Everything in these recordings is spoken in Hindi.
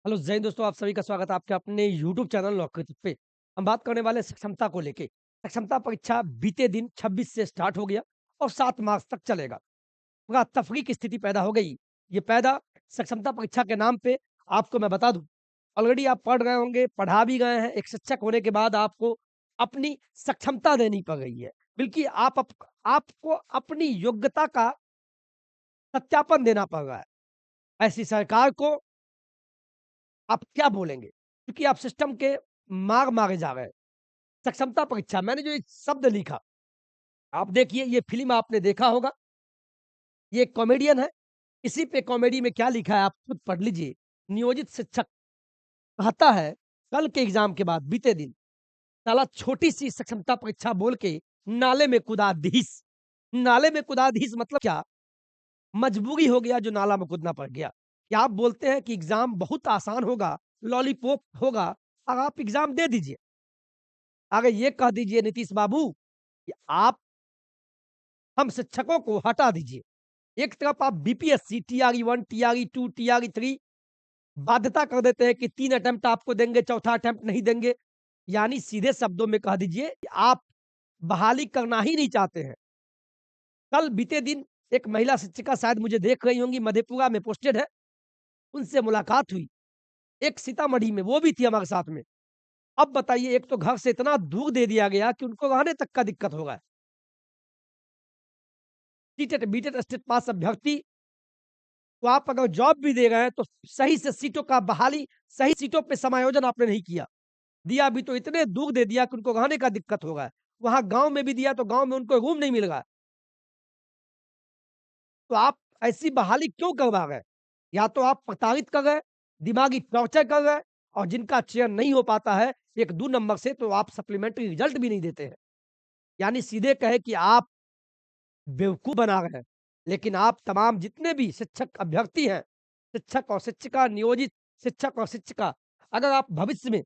हेलो जय हिंद दोस्तों, आप सभी का स्वागत है आपके अपने यूट्यूब चैनल नौकरी पे। हम बात करने वाले हैं सक्षमता को लेके। सक्षमता परीक्षा बीते दिन 26 से स्टार्ट हो गया और 7 मार्च तक चलेगा। पूरा तफरीक की स्थिति पैदा हो गई। ये पैदा सक्षमता परीक्षा के नाम पे आपको मैं बता दूँ, ऑलरेडी आप पढ़ रहे होंगे, पढ़ा भी गए हैं। एक शिक्षक होने के बाद आपको अपनी सक्षमता देनी पड़ रही है। बल्कि आपको अपनी योग्यता का सत्यापन देना पड़ रहा है। ऐसी सरकार को आप क्या बोलेंगे? क्योंकि आप सिस्टम के मार मारे जा रहे हैं। सक्षमता परीक्षा मैंने जो एक शब्द लिखा, आप देखिए ये फ़िल्म आपने देखा होगा, ये एक कॉमेडियन है, इसी पे कॉमेडी में क्या लिखा है आप खुद पढ़ लीजिए। नियोजित शिक्षक कहता है, कल के एग्ज़ाम के बाद बीते दिन, साला छोटी-सी सक्षमता परीक्षा बोल के नाले में कूदा धीस। नाले में कूदा धीस मतलब क्या? मजबूरी हो गया जो नाला में कूदना पड़ गया। क्या आप बोलते हैं कि एग्ज़ाम बहुत आसान होगा, लॉलीपॉप होगा और आप एग्ज़ाम दे दीजिए। अगर ये कह दीजिए नीतीश बाबू कि आप हम शिक्षकों को हटा दीजिए। एक तरफ आप बीपीएससी, टीआरई 1, टीआरई 2, टीआरई 3 बाध्यता कर देते हैं कि 3 अटेम्प्ट आपको देंगे, चौथा अटेम्प्ट नहीं देंगे। यानी सीधे शब्दों में कह दीजिए कि आप बहाली करना ही नहीं चाहते हैं। कल बीते दिन एक महिला शिक्षिका शायद मुझे देख रही होंगी, मधेपुरा में पोस्टेड है, उनसे मुलाकात हुई। एक सीतामढ़ी में, वो भी थी हमारे साथ में। अब बताइए एक तो घर से इतना दूर दे दिया गया कि उनको रहने तक का दिक्कत हो रहा है। टीटेट, बीटेट, स्टेट पास अभ्यर्थी तो आप अगर जॉब भी दे रहे हैं तो सही से सीटों का बहाली, सही सीटों पे समायोजन आपने नहीं किया। दिया भी तो इतने दूर दे दिया कि उनको रहने का दिक्कत हो रहा है। वहाँ गाँव में भी दिया तो गाँव में उनको रूम नहीं मिल रहा है। तो आप ऐसी बहाली क्यों करवा रहे हैं? या तो आप प्रताड़ित कर रहे हैं, दिमागी टॉर्चर कर रहे हैं और जिनका चयन नहीं हो पाता है 1-2 नंबर से तो आप सप्लीमेंट्री रिजल्ट भी नहीं देते हैं। यानी सीधे कहें कि आप बेवकूफ़ बना रहे हैं। लेकिन आप तमाम जितने भी शिक्षक अभ्यर्थी हैं, शिक्षक और शिक्षिका, नियोजित शिक्षक और शिक्षिका, अगर आप भविष्य में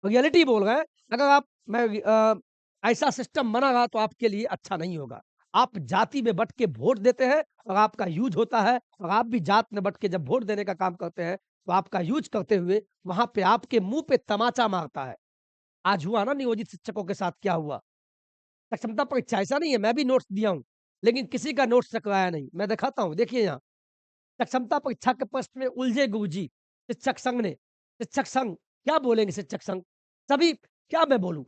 रियलिटी बोल रहे हैं, अगर आप ऐसा सिस्टम बना रहा तो आपके लिए अच्छा नहीं होगा। आप जाति में बँट के वोट देते हैं और आपका यूज़ होता है और आप भी जात में बँट के जब वोट देने का काम करते हैं, तो आपका यूज़ करते हुए वहाँ पे आपके मुँह पे तमाचा मारता है। आज हुआ ना नियोजित शिक्षकों के साथ क्या हुआ? सक्षमता परीक्षा ऐसा नहीं है, मैं भी नोट्स दिया हूँ, लेकिन किसी का नोट्स चकवाया नहीं। मैं दिखाता हूँ, देखिए यहाँ, सक्षमता परीक्षा के प्रश्न में उलझे गुरुजी, शिक्षक संघ ने। शिक्षक संघ, क्या बोलेंगे शिक्षक संघ? सभी क्या मैं बोलूँ?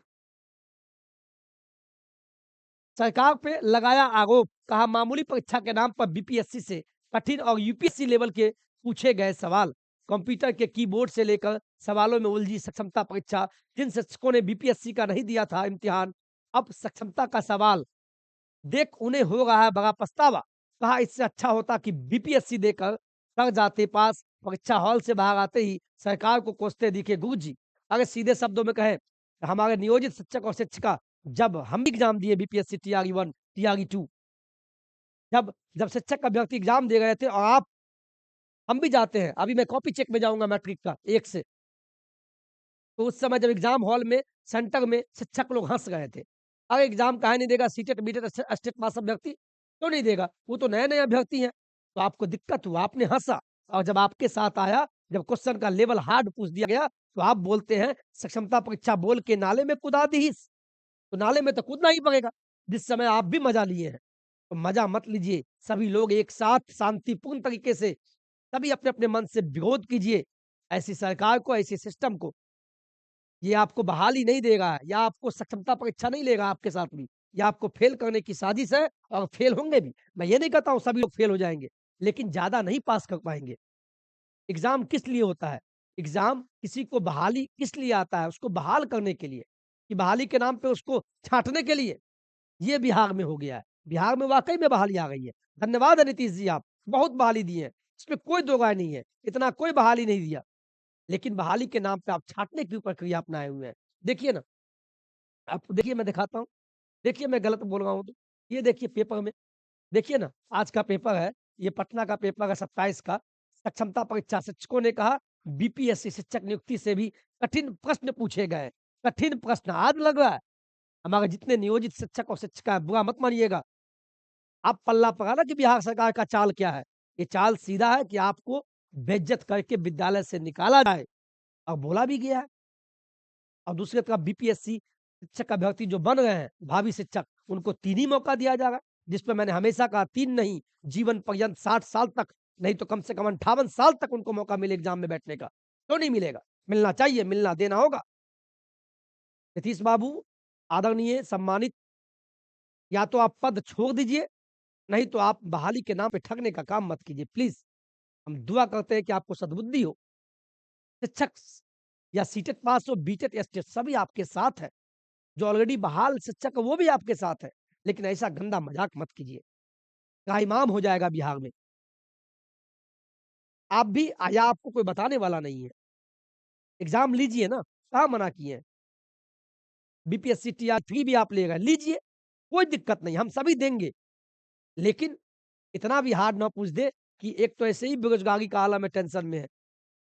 सरकार पे लगाया आरोप, कहा मामूली परीक्षा के नाम पर बीपीएससी से कठिन और यूपीएससी लेवल के पूछे गए सवाल। कंप्यूटर के कीबोर्ड से लेकर सवालों में उलझी सक्षमता परीक्षा, जिन शिक्षकों ने बीपीएससी का नहीं दिया था इम्तिहान, अब सक्षमता का सवाल देख उन्हें हो रहा है बड़ा पछतावा। कहा इससे अच्छा होता कि बीपीएससी देकर कर जाते पास, परीक्षा हॉल से बाहर आते ही सरकार को कोसते दिखे गुरुजी। अगर सीधे शब्दों में कहें, हमारे नियोजित शिक्षक और शिक्षिका, जब हम एग्ज़ाम दिए बीपीएससी टीआरई 1, टीआरई 2, जब जब शिक्षक अभ्यर्थी एग्ज़ाम दे रहे थे और हम भी जाते हैं, अभी मैं कॉपी चेक में जाऊँगा मैट्रिक का 1 से, तो उस समय जब एग्ज़ाम हॉल में, सेंटर में शिक्षक लोग हँस रहे थे। अरे एग्ज़ाम काहे नहीं देगा सीटेट, बीटेट, स्टेट पास अभ्यर्थी, क्यों नहीं देगा? वो तो नए-नए अभ्यर्थी हैं। तो आपको दिक्कत हुआ, आपने हँसा और जब आपके साथ आया, जब क्वेश्चन का लेवल हार्ड पूछ दिया गया, तो आप बोलते हैं सक्षमता परीक्षा बोल के नाले में कूदा दीस। तो नाले में तो कूदना ही पड़ेगा, जिस समय आप भी मज़ा लिए हैं। तो मज़ा मत लीजिए, सभी लोग एक साथ शांतिपूर्ण तरीके से सभी अपने-अपने मन से विरोध कीजिए, ऐसी सरकार को, ऐसे सिस्टम को। ये आपको बहाली नहीं देगा या आपको सक्षमता परीक्षा नहीं लेगा आपके साथ भी। ये आपको फ़ेल करने की साजिश है और फ़ेल होंगे भी। मैं ये नहीं कहता हूँ सभी लोग फ़ेल हो जाएँगे, लेकिन ज़्यादा नहीं पास कर पाएँगे। एग्ज़ाम किस लिए होता है? एग्ज़ाम किसी को बहाली किस लिए आता है? उसको बहाल करने के लिए, कि बहाली के नाम पे उसको छाँटने के लिए। ये बिहार में हो गया है। बिहार में वाक़ई में बहाली आ गई है। धन्यवाद है नीतीश जी आप, बहुत बहाली दिए हैं। इसमें कोई दो राय नहीं है। इतना कोई बहाली नहीं दिया। लेकिन बहाली के नाम पे आप छाँटने की प्रक्रिया अपनाए हुए हैं। देखिए ना, आप देखिए मैं दिखाता हूँ। देखिए मैं गलत बोल रहा हूँ तो। ये देखिए पेपर में, देखिए ना आज का पेपर है, ये पटना का पेपर है 27 का। सक्षमता परीक्षा शिक्षकों ने कहा बीपीएससी शिक्षक नियुक्ति से भी कठिन प्रश्न पूछे गए। कठिन प्रश्न आज लग रहा है। हमारे जितने नियोजित शिक्षक और शिक्षिका हैं, बुरा मत मानिएगा। आप पल्ला पड़ा ना कि बिहार सरकार का चाल क्या है। ये चाल सीधा है कि आपको बेइज्जत करके विद्यालय से निकाला जाए और बोला भी गया है। और दूसरी तरफ बीपीएससी शिक्षक अभ्यर्थी जो बन रहे हैं, भावी शिक्षक, उनको 3 ही मौका दिया जा रहा है, जिस पे मैंने हमेशा कहा 3 नहीं, जीवन पर्यंत 60 साल तक, नहीं तो कम से कम 58 साल तक उनको मौका मिले एग्ज़ाम में बैठने का। क्यों नहीं मिलेगा? मिलना चाहिए, मिलना देना होगा। नीतीश बाबू, आदरणीय, सम्मानित, या तो आप पद छोड़ दीजिए, नहीं तो आप बहाली के नाम पे ठगने का काम मत कीजिए, प्लीज़। हम दुआ करते हैं कि आपको सद्बुद्धि हो। शिक्षक या सीटेट पास हो, बीटेट, एसटेट सभी आपके साथ है। जो ऑलरेडी बहाल शिक्षक है वो भी आपके साथ है। लेकिन ऐसा गंदा मज़ाक मत कीजिए, त्राहिमाम हो जाएगा बिहार में। आप भी या आपको कोई बताने वाला नहीं है। एग्ज़ाम लीजिए ना, कहाँ मना किए हैं। बीपीएससी टीआर 3 भी आप ले गए, लीजिए, कोई दिक्कत नहीं, हम सभी देंगे। लेकिन इतना भी हार्ड ना पूछ दे कि एक तो ऐसे ही बेरोज़गारी का आलम है, टेंशन में है,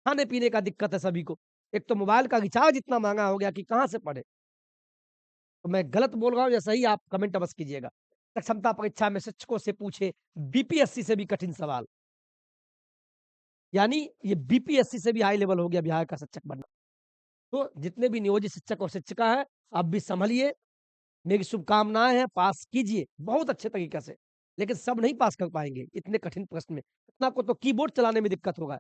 खाने-पीने का दिक्कत है सभी को। एक तो मोबाइल का रिचार्ज इतना महँगा हो गया कि कहाँ से पढ़े। तो मैं गलत बोल रहा हूँ या सही, आप कमेंट अवश्य कीजिएगा। क्षमता परीक्षा में शिक्षकों से पूछे बीपीएससी से भी कठिन सवाल। यानी ये बीपीएससी से भी हाई लेवल हो गया बिहार का शिक्षक बनना। तो जितने भी नियोजित शिक्षक और शिक्षिका हैं, आप भी सँभलिए, मेरी शुभकामनाएँ हैं, पास कीजिए बहुत अच्छे तरीके से। लेकिन सब नहीं पास कर पाएँगे इतने कठिन प्रश्न में। इतना को तो कीबोर्ड चलाने में दिक्कत होगा।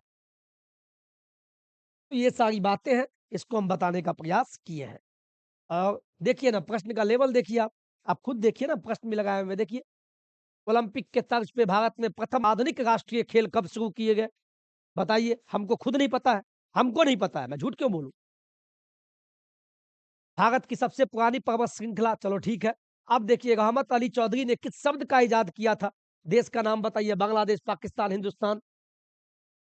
तो ये सारी बातें हैं, इसको हम बताने का प्रयास किए हैं। और देखिए ना, प्रश्न का लेवल देखिए आप। आप खुद देखिए ना, प्रश्न भी लगाए हुए देखिए। ओलंपिक के तर्ज पे भारत में प्रथम आधुनिक राष्ट्रीय खेल कब शुरू किए गए? बताइए, हमको खुद नहीं पता है। हमको नहीं पता है, मैं झूठ क्यों बोलूँ? भारत की सबसे पुरानी पर्वत श्रृंखला, चलो ठीक है। अब देखिए, रहमत अली चौधरी ने किस शब्द का इजाद किया था? देश का नाम बताइए, बांग्लादेश, पाकिस्तान, हिंदुस्तान।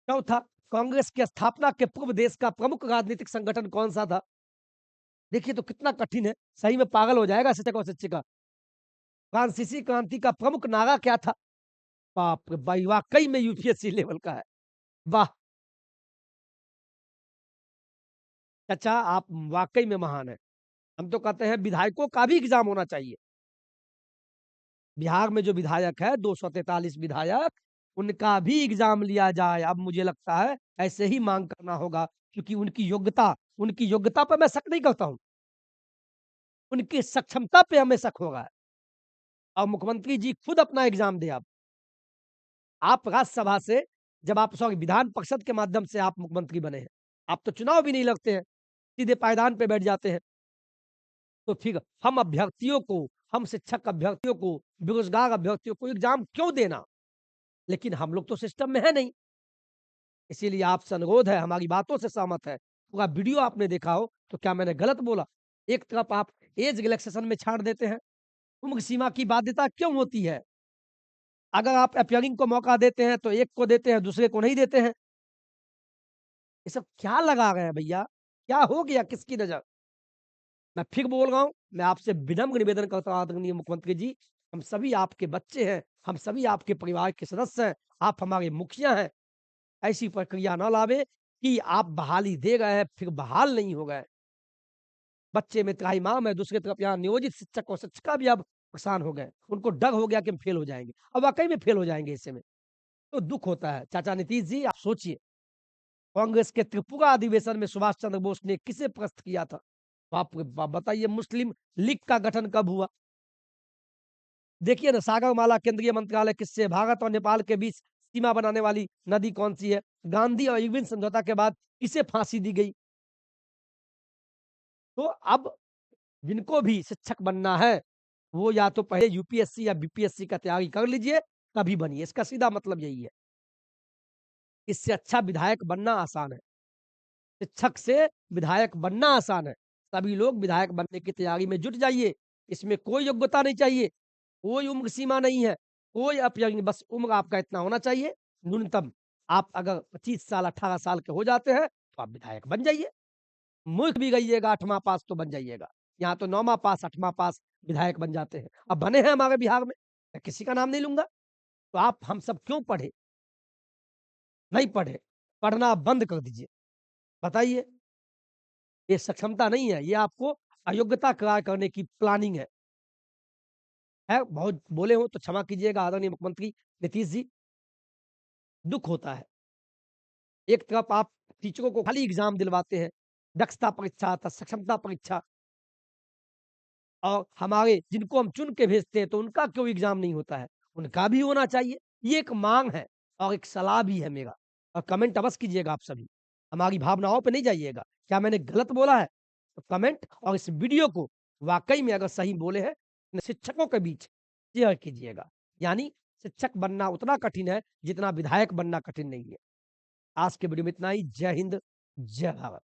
चौथा, कांग्रेस की स्थापना के पूर्व देश का प्रमुख राजनीतिक संगठन कौन-सा था? देखिए तो कितना कठिन है, सही में पागल हो जाएगा शिक्षक और शिक्षिका। फ्रांसीसी क्रांति का प्रमुख नारा क्या था? बाप रे! भाई वाक़ई में यूपीएससी लेवल का है। वाह! चाचा आप वाक़ई में महान हैं। हम तो कहते हैं विधायकों का भी एग्ज़ाम होना चाहिए। बिहार में जो विधायक है 243 विधायक, उनका भी एग्ज़ाम लिया जाए। अब मुझे लगता है ऐसे ही माँग करना होगा, क्योंकि उनकी योग्यता पे मैं शक नहीं करता हूँ। उनकी सक्षमता पे हमें शक होगा। और मुख्यमंत्री जी खुद अपना एग्ज़ाम दें अब। आप राज्यसभा से, जब आप सॉरी विधान परिषद के माध्यम से आप मुख्यमंत्री बने हैं। आप तो चुनाव भी नहीं लड़ते हैं, सीधे पायदान पे बैठ जाते हैं। तो फिर हम शिक्षक अभ्यर्थियों को, बेरोज़गार अभ्यर्थियों को एग्ज़ाम क्यों देना? लेकिन हम लोग तो सिस्टम में है नहीं। इसीलिए आपसे अनुरोध है, हमारी बातों से सहमत है। पूरा वीडियो आपने देखा हो, तो क्या मैंने गलत बोला? एक तरफ आप ऐज रिलैक्सेशन में छाड़ देते हैं, उम्र सीमा की बाध्यता क्यों होती है? अगर आप अपीयरिंग को मौका देते हैं, तो एक को देते हैं, दूसरे को नहीं देते हैं। ये सब क्या लगा रहे हैं भैया? क्या हो गया किसकी नज़र? मैं फिर बोल रहा हूँ, मैं आपसे विनम्र निवेदन करता हूँ आदरणीय मुख्यमंत्री जी, हम सभी आपके बच्चे हैं, हम सभी आपके परिवार के सदस्य हैं, आप हमारे मुखिया हैं। ऐसी प्रक्रिया ना लावें कि आप बहाली दे गए हैं, फिर बहाल नहीं हो गए। बच्चे में त्राहिमाम है, दूसरी तरफ यहाँ नियोजित शिक्षक और शिक्षिका भी अब परेशान हो गए। उनको डर हो गया कि हम फेल हो जाएँगे। अब वाक़ई में फेल हो जाएँगे ऐसे में, तो दुःख होता है। चाचा नीतीश जी, आप सोचिए, कांग्रेस के त्रिपुरा अधिवेशन में सुभाष चंद्र बोस ने किसे परास्त किया था? बाप रे बाप! बताइए, मुस्लिम लीग का गठन कब हुआ? देखिए ना, सागरमाला केंद्रीय मंत्रालय किससे है? भारत और नेपाल के बीच सीमा बनाने वाली नदी कौन-सी है? गांधी और इरविन समझौता के बाद किसे फांसी दी गई? तो अब जिनको भी शिक्षक बनना है, वो या तो पहले यूपीएससी या बीपीएससी का तैयारी कर लीजिए, तभी बनिए। इसका सीधा मतलब यही है। इससे अच्छा विधायक बनना आसान है। शिक्षक से विधायक बनना आसान है। सभी लोग विधायक बनने की तैयारी में जुट जाइए। इसमें कोई योग्यता नहीं चाहिए, कोई उम्र सीमा नहीं है, कोई अपयंग, बस उम्र आपका इतना होना चाहिए न्यूनतम। आप अगर 25 साल, 18 साल के हो जाते हैं, तो आप विधायक बन जाइए। मूर्ख भी रहिएगा, 8वाँ पास तो बन जाइएगा। यहाँ तो 9वाँ पास, 8वाँ पास विधायक बन जाते हैं। अब बने हैं हमारे बिहार में, मैं किसी का नाम नहीं लूँगा। तो आप हम सब क्यों पढ़े? नहीं पढ़े, पढ़ना बंद कर दीजिए। बताइए, ये सक्षमता नहीं है, ये आपको अयोग्यता करार करने की प्लानिंग है। बहुत बोले हों तो क्षमा कीजिएगा आदरणीय मुख्यमंत्री नीतीश जी, दुःख होता है। एक तरफ आप टीचरों को खाली एग्ज़ाम दिलवाते हैं, दक्षता परीक्षा, सक्षमता परीक्षा और हमारे जिनको हम चुन के भेजते हैं, तो उनका क्यों एग्ज़ाम नहीं होता है? उनका भी होना चाहिए। ये एक माँग है और एक सलाह भी है मेरा और कमेंट अवश्य कीजिएगा आप सभी। हमारी भावनाओं पे नहीं जाइएगा। क्या मैंने गलत बोला है? तो कमेंट और इस वीडियो को वाक़ई में अगर सही बोले हैं, अपने शिक्षकों के बीच शेयर कीजिएगा। यानी शिक्षक बनना उतना कठिन है, जितना विधायक बनना कठिन नहीं है। आज के वीडियो में इतना ही। जय हिंद, जय भारत।